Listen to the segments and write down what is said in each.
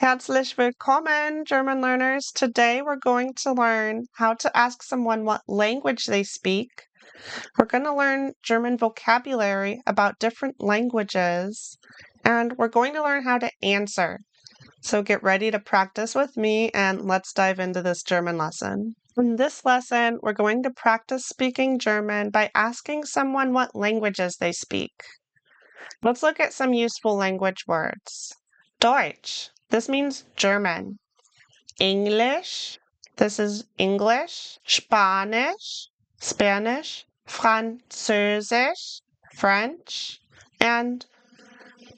Herzlich willkommen, German learners. Today we're going to learn how to ask someone what language they speak. We're going to learn German vocabulary about different languages, and we're going to learn how to answer. So get ready to practice with me, and let's dive into this German lesson. In this lesson, we're going to practice speaking German by asking someone what languages they speak. Let's look at some useful language words. Deutsch. This means German. English. This is English. Spanish. Spanish. Französisch. French. And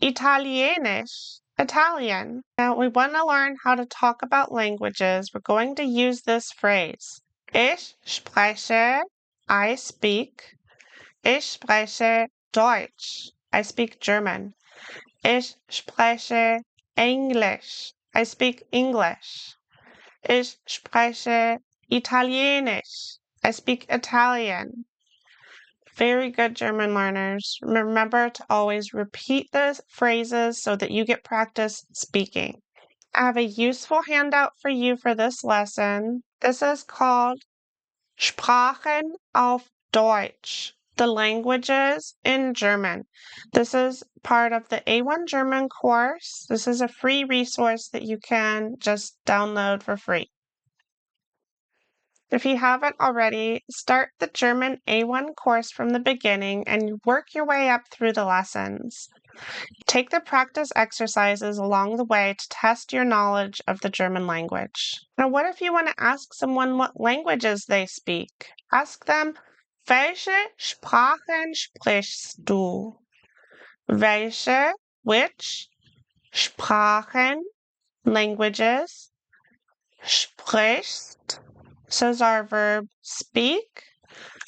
Italienisch. Italian. Now we want to learn how to talk about languages. We're going to use this phrase. Ich spreche. I speak. Ich spreche Deutsch. I speak German. Ich spreche English. I speak English. Ich spreche Italienisch. I speak Italian. Very good, German learners. Remember to always repeat the phrases so that you get practice speaking. I have a useful handout for you for this lesson. This is called Sprachen auf Deutsch. The languages in German. This is part of the A1 German course. This is a free resource that you can just download for free. If you haven't already, start the German A1 course from the beginning and work your way up through the lessons. Take the practice exercises along the way to test your knowledge of the German language. Now, what if you want to ask someone what languages they speak? Ask them, Welche Sprachen sprichst du? Welche, which, Sprachen, languages, sprichst, says our verb speak,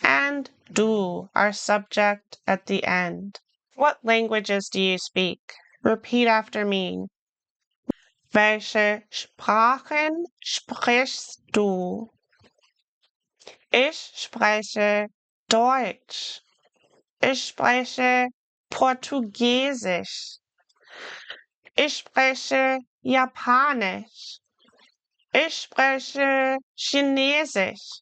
and du, our subject at the end. What languages do you speak? Repeat after me. Welche Sprachen sprichst du? Ich spreche Deutsch. Ich spreche Portugiesisch. Ich spreche Japanisch. Ich spreche Chinesisch.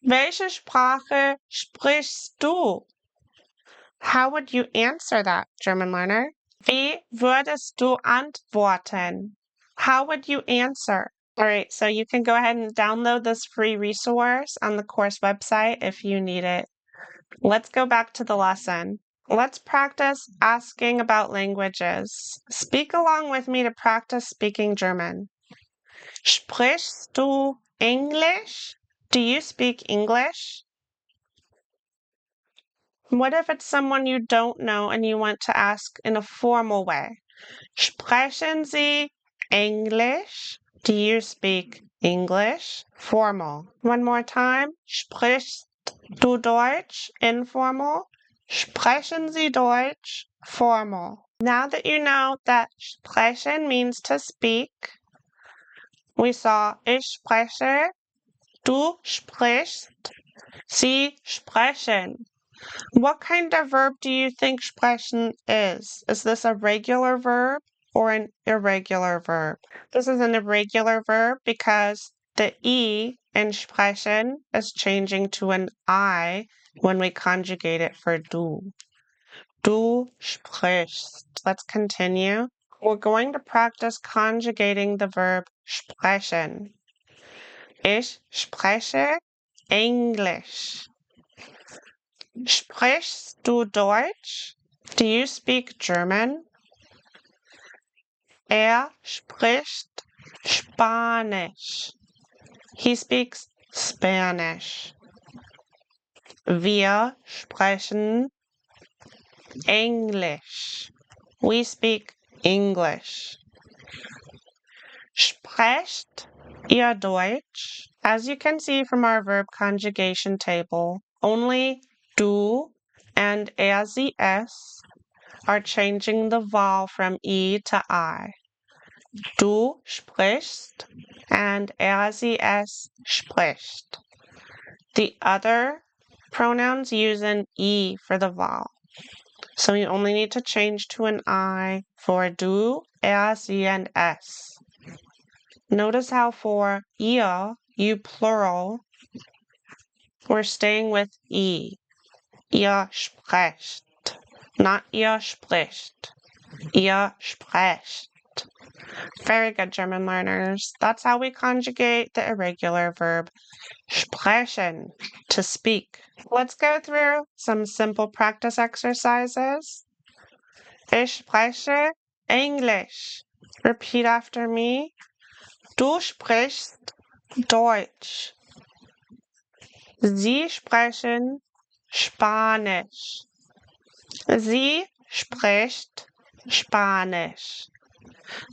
Welche Sprache sprichst du? How would you answer that, German learner? Wie würdest du antworten? How would you answer? All right, so you can go ahead and download this free resource on the course website if you need it. Let's go back to the lesson. Let's practice asking about languages. Speak along with me to practice speaking German. Sprichst du English? Do you speak English? What if it's someone you don't know and you want to ask in a formal way? Sprechen Sie English? Do you speak English? Formal. One more time. Sprichst du Deutsch? Informal. Sprechen Sie Deutsch? Formal. Now that you know that sprechen means to speak, we saw ich spreche, du sprichst, Sie sprechen. What kind of verb do you think sprechen is? Is this a regular verb or an irregular verb? This is an irregular verb because the E in sprechen is changing to an I when we conjugate it for du. Du sprichst. Let's continue. We're going to practice conjugating the verb sprechen. Ich spreche English. Sprichst du Deutsch? Do you speak German? Spricht Spanisch. He speaks Spanish. Wir sprechen English. We speak English. Sprecht ihr Deutsch? As you can see from our verb conjugation table, only du and sie es are changing the vowel from E to I. Du sprichst and sie es spricht. The other pronouns use an E for the vowel. So you only need to change to an I for du, sie, and es. Notice how for ihr, you plural, we're staying with I. Ihr sprecht, not ihr spricht. Ihr sprecht. Very good, German learners. That's how we conjugate the irregular verb sprechen, to speak. Let's go through some simple practice exercises. Ich spreche Englisch. Repeat after me. Du sprichst Deutsch. Sie sprechen Spanisch. Sie spricht Spanish.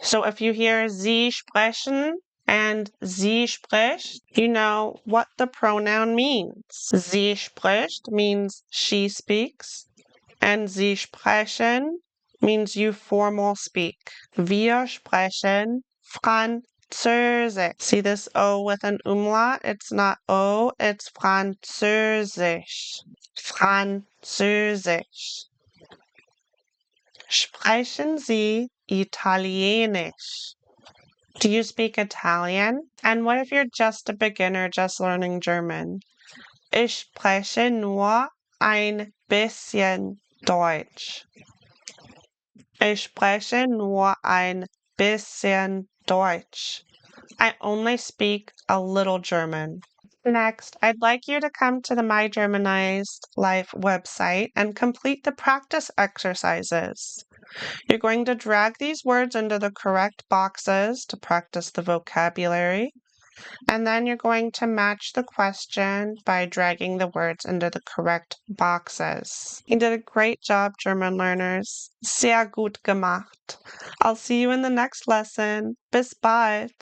So if you hear Sie sprechen and Sie spricht, you know what the pronoun means. Sie spricht means she speaks, and Sie sprechen means you formal speak. Wir sprechen Französisch. See this O with an umlaut? It's not O, it's Französisch. Französisch. Sprechen Sie Italienisch? Do you speak Italian? And what if you're just a beginner, just learning German? Ich spreche nur ein bisschen Deutsch. Ich spreche nur ein bisschen Deutsch. I only speak a little German. Next, I'd like you to come to the My Germanized Life website and complete the practice exercises. You're going to drag these words into the correct boxes to practice the vocabulary, and then you're going to match the question by dragging the words into the correct boxes. You did a great job, German learners. Sehr gut gemacht. I'll see you in the next lesson. Bis bald.